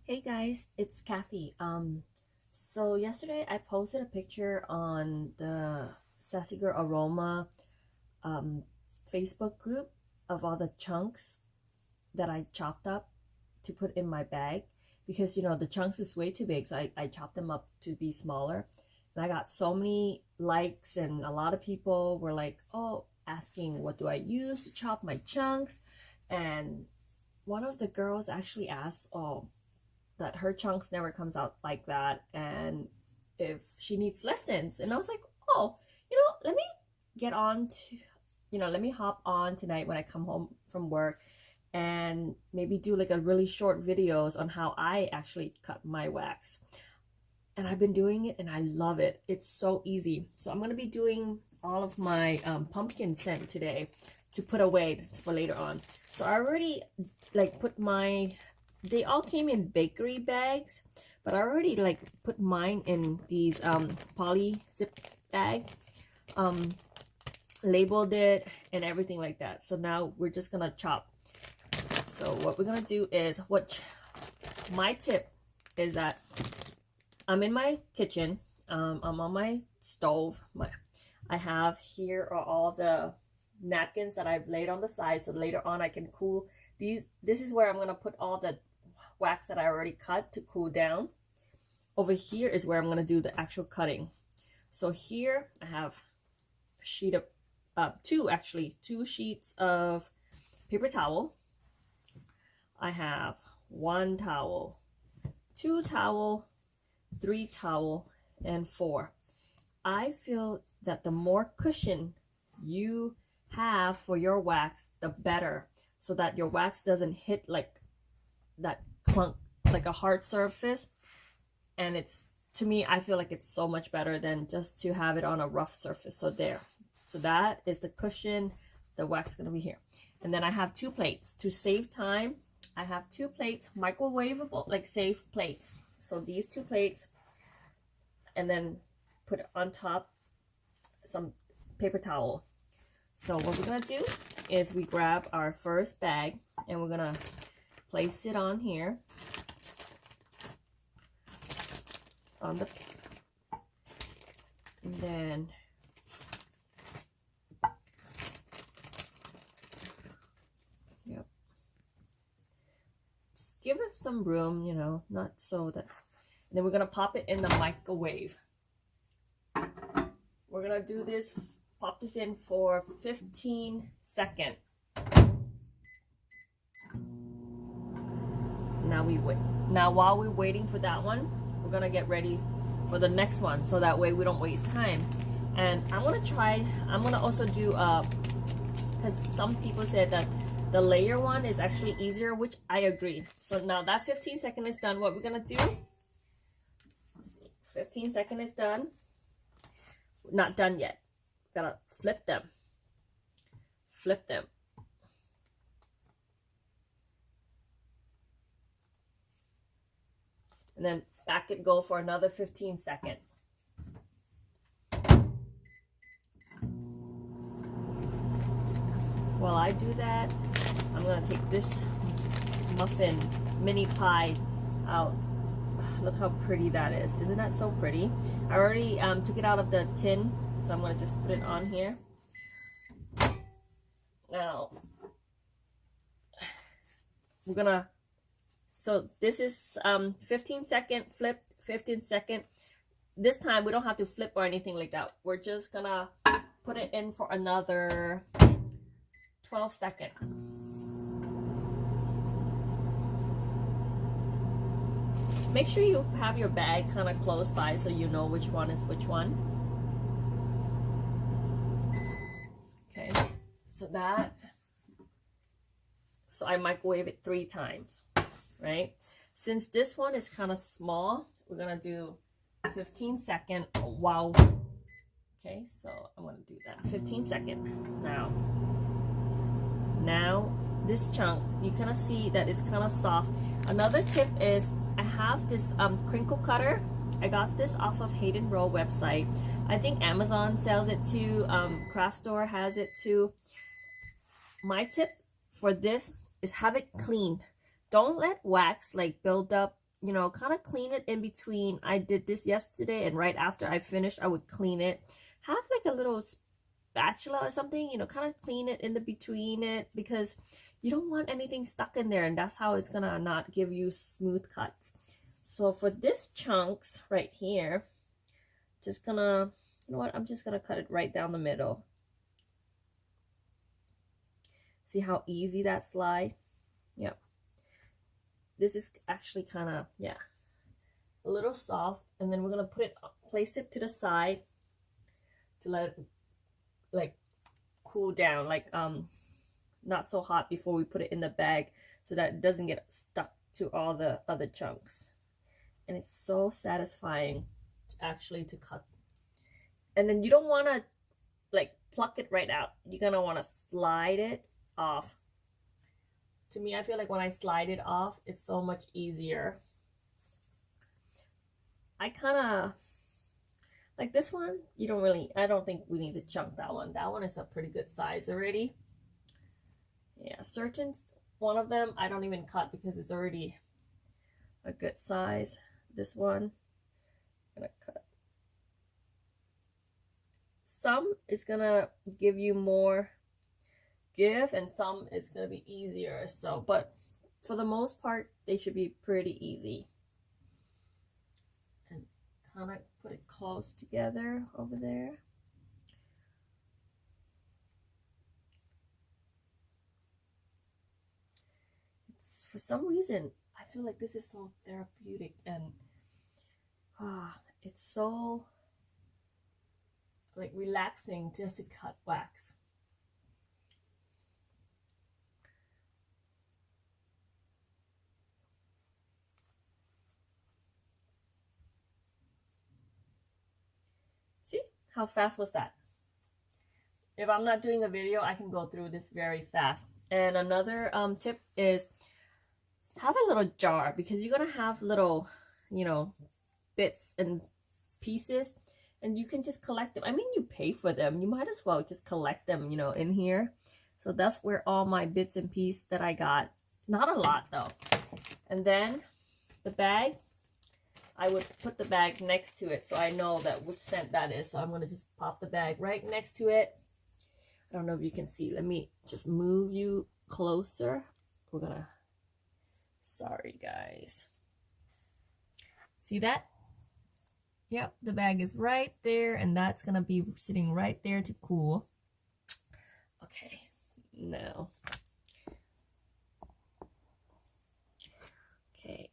Hey guys, it's Kathy. So yesterday I posted a picture on the Sassy Girl Aroma um Facebook group of all the chunks that I chopped up to put in my bag because the chunks is way too big, so I chopped them up to be smaller. And I got so many likes, and a lot of people were like, oh, asking what do I use to chop my chunks. And one of the girls actually asked, oh, that her chunks never comes out like that, and if she needs lessons. And I was like, oh, let me get on to let me hop on tonight when I come home from work and maybe do like a really short videos on how I actually cut my wax. And I've been doing it and I love it. It's so easy. So I'm going to be doing all of my pumpkin scent today to put away for later on. So I already like put my, they all came in bakery bags, but I already like put mine in these poly zip bag, labeled it and everything like that. So now we're just gonna chop. So what we're gonna do is, my tip is that I'm in my kitchen, I'm on my stove. I have here are all the napkins that I've laid on the side, so later on I can cool these. This is where I'm gonna put all the wax that I already cut to cool down. Over here is where I'm gonna do the actual cutting. So here I have a sheet of two sheets of paper towel. I have one towel, two towel, three towel, and four. I feel that the more cushion you have for your wax, the better, so that your wax doesn't hit like that clunk, like a hard surface. And it's, to me, I feel like it's so much better than just to have it on a rough surface. So there, so that is the cushion. The wax is gonna be here. And then I have two plates to save time. I have two plates, microwavable, like safe plates. So these two plates, and then put on top some paper towel. So what we're gonna do is we grab our first bag and we're gonna place it on here on the, and then yep, just give it some room, not so that, and then we're gonna pop it in the microwave. We're gonna do this, pop this in for 15 seconds. Now we wait. Now while we're waiting for that one, we're gonna get ready for the next one, so that way we don't waste time. And I'm gonna also do because some people said that the layer one is actually easier, which I agree. So now that 15 seconds is done, what we're gonna do, 15 seconds is done. Not done yet. Gotta flip them. Flip them. And then back it go for another 15 seconds. While I do that, I'm gonna take this muffin mini pie out. Look how pretty that is. Isn't that so pretty? I already took it out of the tin, so I'm gonna just put it on here. Now we're gonna, so this is 15 second flip, 15 second. This time we don't have to flip or anything like that. We're just gonna put it in for another 12 seconds. Make sure you have your bag kind of close by so you know which one is which one. Okay, so I microwave it 3 times, right? Since this one is kind of small, we're gonna do 15 seconds while, okay, so I'm gonna do that 15 seconds. Now this chunk, you kind of see that it's kind of soft. Another tip is, I have this crinkle cutter. I got this off of Hayden Row website. I think Amazon sells it too. Craft Store has it too. My tip for this is have it clean. Don't let wax like build up you know, kind of clean it in between. I did this yesterday, and right after I finished, I would clean it. Have like a little spatula or something, you know, kind of clean it in the between it, because you don't want anything stuck in there, and that's how it's gonna not give you smooth cuts. So for this chunks right here, just gonna, you know what, I'm just gonna cut it right down the middle. See how easy that slide? Yep. This is actually kind of, yeah, a little soft. And then we're gonna place it to the side to let it like cool down, like not so hot before we put it in the bag, so that it doesn't get stuck to all the other chunks. And it's so satisfying actually to cut. And then you don't want to like pluck it right out. You're gonna want to slide it off. To me, I feel like when I slide it off, it's so much easier. I kind of like this one. You don't really, I don't think we need to chunk that one. That one is a pretty good size already. Yeah, certain one of them I don't even cut because it's already a good size. This one I'm gonna cut. Some is gonna give you more give, and some it's gonna be easier. So, but for the most part, they should be pretty easy. And kind of put it close together over there. It's, for some reason, I feel like this is so therapeutic, and it's so like relaxing just to cut wax. See how fast was that? If I'm not doing a video, I can go through this very fast. And another tip is have a little jar, because you're gonna have little, you know, bits and pieces, and you can just collect them. I mean, you pay for them, you might as well just collect them, you know, in here. So that's where all my bits and pieces that I got. Not a lot though. And then the bag, I would put the bag next to it so I know that which scent that is. So I'm going to just pop the bag right next to it. I don't know if you can see. Let me just move you closer. We're going to, sorry guys. See that? Yep, the bag is right there, and that's going to be sitting right there to cool. Okay, now. Okay.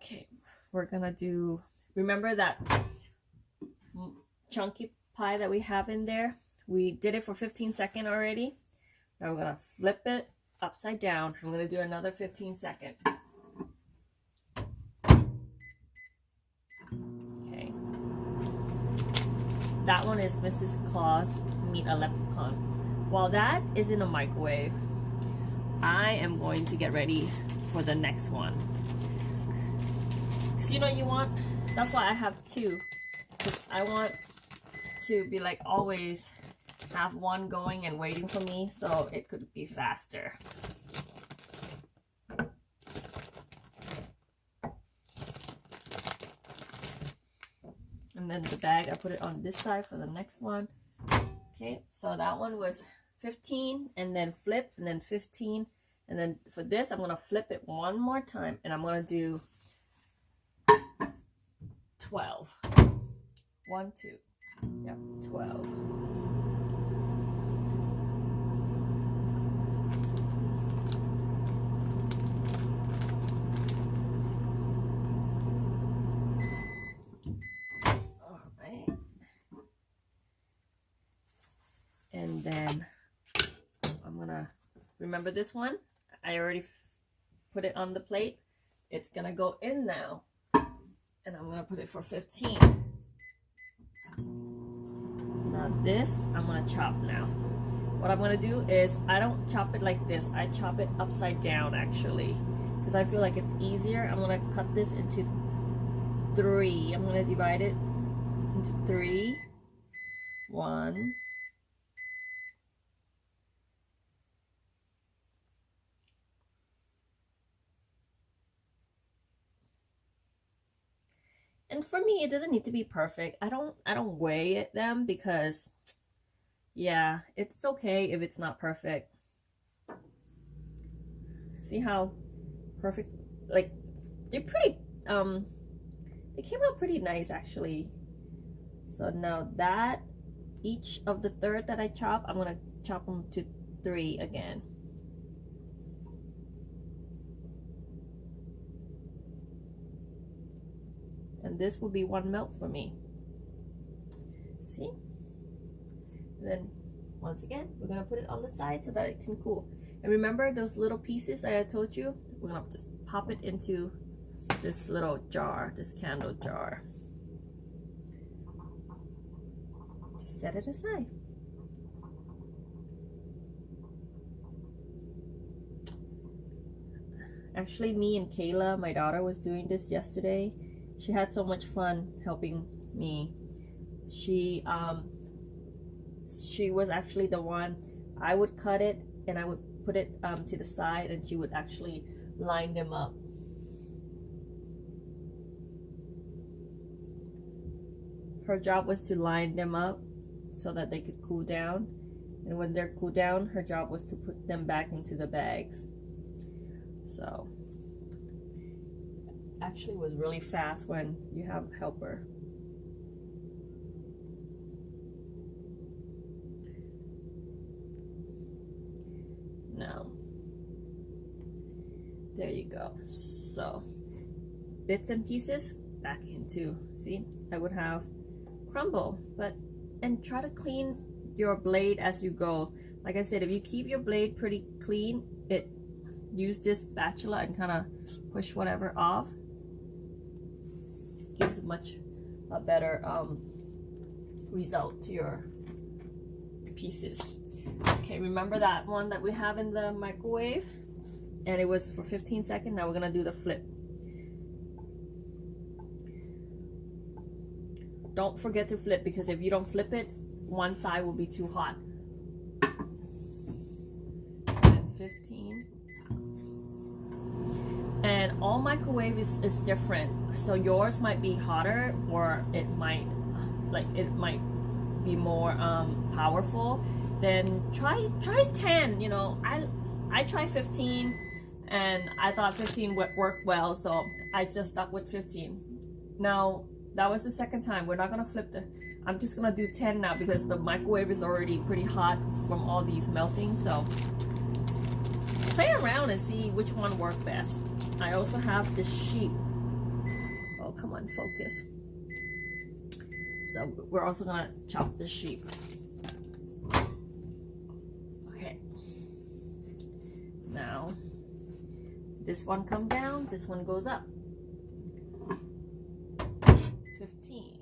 Okay, we're gonna do, remember that chunky pie that we have in there? We did it for 15 seconds already. Now we're gonna flip it upside down. I'm gonna do another 15 seconds. Okay. That one is Mrs. Claus Meet a Leprechaun. While that is in a microwave, I am going to get ready for the next one. Because you know you want, that's why I have two. Because I want to be like always have one going and waiting for me, so it could be faster. And then the bag, I put it on this side for the next one. Okay, so that one was 15, and then flip, and then 15. And then for this, I'm going to flip it one more time, and I'm going to do 12. 1, 2. Yep, 12. And then I'm gonna, remember this one? I already put it on the plate. It's gonna go in now. And I'm gonna put it for 15. Now this, I'm gonna chop now. What I'm gonna do is, I don't chop it like this. I chop it upside down actually. Because I feel like it's easier. I'm gonna cut this into 3. I'm gonna divide it into 3. 1, And for me, it doesn't need to be perfect. I don't weigh them because yeah, it's okay if it's not perfect. See how perfect, like they're pretty they came out pretty nice actually. So now that each of the third that I chop, I'm gonna chop them to 3 again. And this will be 1 melt for me. See? And then once again, we're gonna put it on the side so that it can cool. And remember those little pieces I told you? We're gonna just pop it into this little jar, this candle jar. Just set it aside. Actually, me and Kayla, my daughter, was doing this yesterday. She had so much fun helping me. She was actually the one. I would cut it and I would put it to the side, and she would actually line them up. Her job was to line them up so that they could cool down, and when they're cooled down, her job was to put them back into the bags. So actually was really fast when you have a helper. Now there you go. So bits and pieces back into, see, I would have crumble, and try to clean your blade as you go. Like I said, if you keep your blade pretty clean, use this spatula and kind of push whatever off. It gives a better result to your pieces. Okay, remember that one that we have in the microwave, and it was for 15 seconds. Now we're gonna do the flip. Don't forget to flip, because if you don't flip it, one side will be too hot. And 15. And all microwave is different. So yours might be hotter, or it might be more powerful. Then try 10. You know, I tried 15, and I thought 15 would work well, so I just stuck with 15. Now that was the second time. We're not gonna flip I'm just gonna do 10 now, because the microwave is already pretty hot from all these melting. So play around and see which one worked best. I also have the sheep. Oh, come on, focus. So we're also gonna chop the sheep. Okay. Now, this one comes down, this one goes up. 15.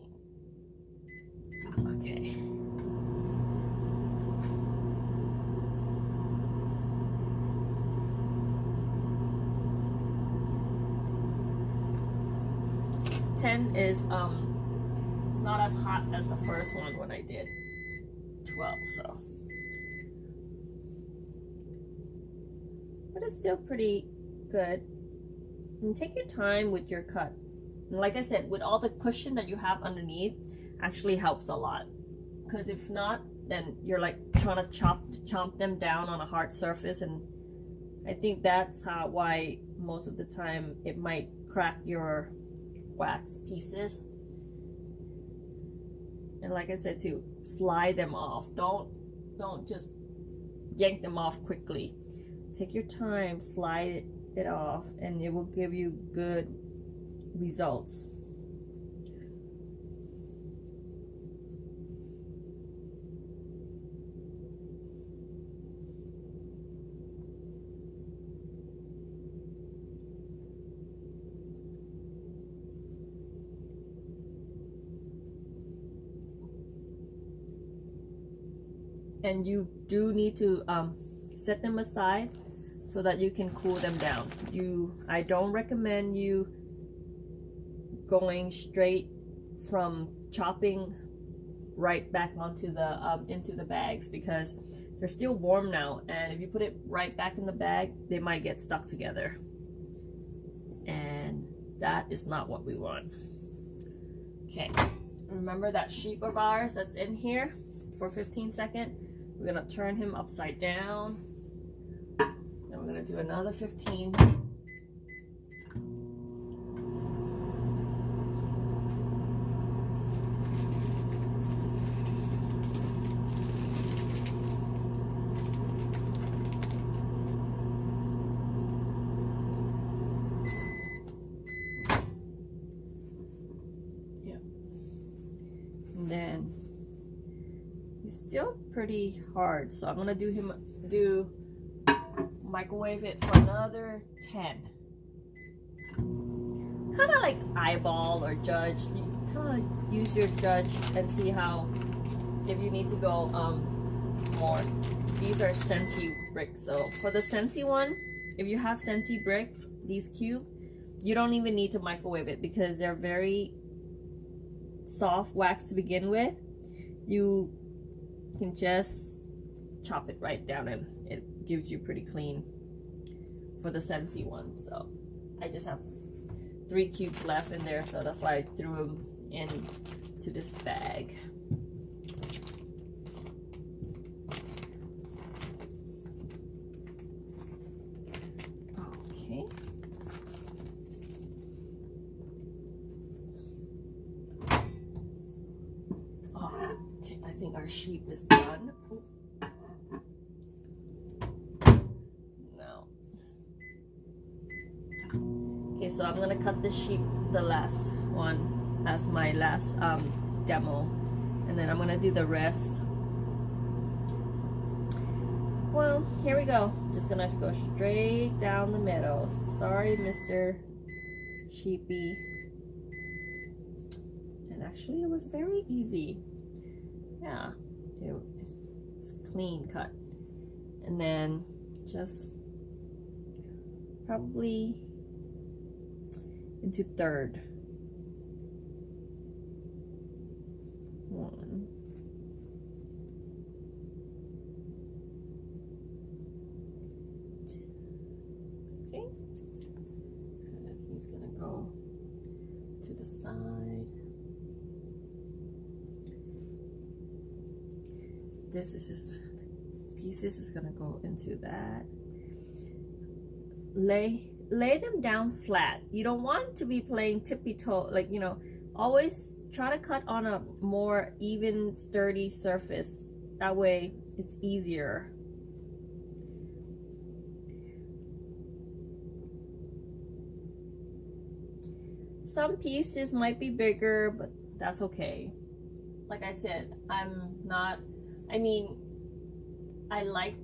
Okay. Ten is it's not as hot as the first one when I did 12, so, but it's still pretty good. And take your time with your cut. And like I said, with all the cushion that you have underneath, actually helps a lot. Because if not, then you're like trying to chomp them down on a hard surface, and I think that's why most of the time it might crack your wax pieces. And like I said too, slide them off. Don't just yank them off quickly. Take your time, slide it off, and it will give you good results. And you do need to set them aside so that you can cool them down. I don't recommend you going straight from chopping right back onto the into the bags, because they're still warm now, and if you put it right back in the bag, they might get stuck together, and that is not what we want. Okay, remember that sheep of ours that's in here for 15 seconds? We're gonna turn him upside down. Then we're gonna do another 15. Then he's still pretty hard, so I'm gonna do microwave it for another 10. Kind of like eyeball or judge. You kind of use your judge and see how, if you need to go more. These are Scentsy bricks, so for the Scentsy one, if you have Scentsy brick, these cube, you don't even need to microwave it because they're very soft wax to begin with. You can just chop it right down and it gives you pretty clean for the Scentsy one. So I just have 3 cubes left in there, so that's why I threw them into this bag. Okay. I think our sheep is done. Ooh. No. Okay, so I'm gonna cut this sheep, the last one, as my last demo, and then I'm gonna do the rest. Well, here we go. Just gonna go straight down the middle. Sorry, Mr. Sheepy. And actually, it was very easy. Yeah, it's clean cut. And then just probably into third. 1. Okay. And he's gonna go to the side. This is just pieces is gonna go into that. Lay them down flat. You don't want to be playing tippy toe, like, you know, always try to cut on a more even, sturdy surface. That way it's easier. Some pieces might be bigger, but that's okay. Like I said, I like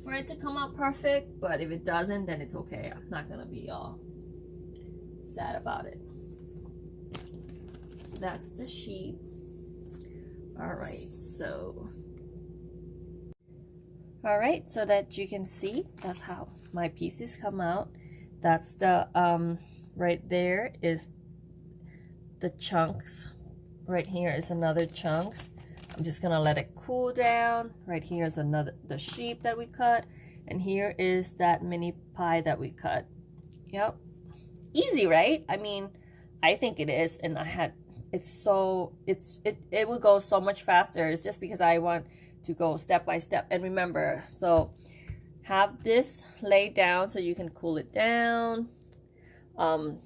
for it to come out perfect, but if it doesn't, then it's okay. I'm not gonna be all sad about it. So that's the sheep. All right, so that you can see, that's how my pieces come out. That's the right there is the chunks. Right here is another chunks. I'm just gonna let it cool down. Right here is the sheep that we cut, and here is that mini pie that we cut. Yep, easy, right? I mean, I think it is, and it would go so much faster. It's just because I want to go step by step. And remember, so have this laid down so you can cool it down.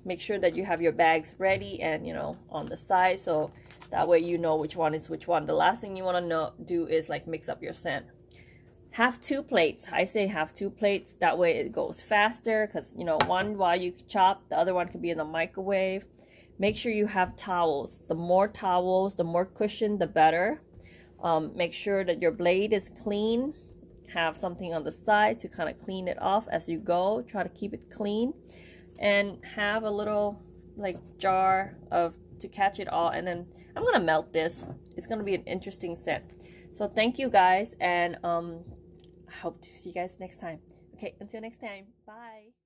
Make sure that you have your bags ready and, you know, on the side, so that way you know which one is which one. The last thing you want to do is like mix up your scent. Have 2 plates. I say have 2 plates. That way it goes faster, because, you know, one while you chop, the other one could be in the microwave. Make sure you have towels. The more towels, the more cushion, the better. Make sure that your blade is clean. Have something on the side to kind of clean it off as you go. Try to keep it clean. And have a little like jar to catch it all, and then I'm gonna melt this. It's gonna be an interesting set. So thank you guys, and I hope to see you guys next time. Okay, until next time, bye.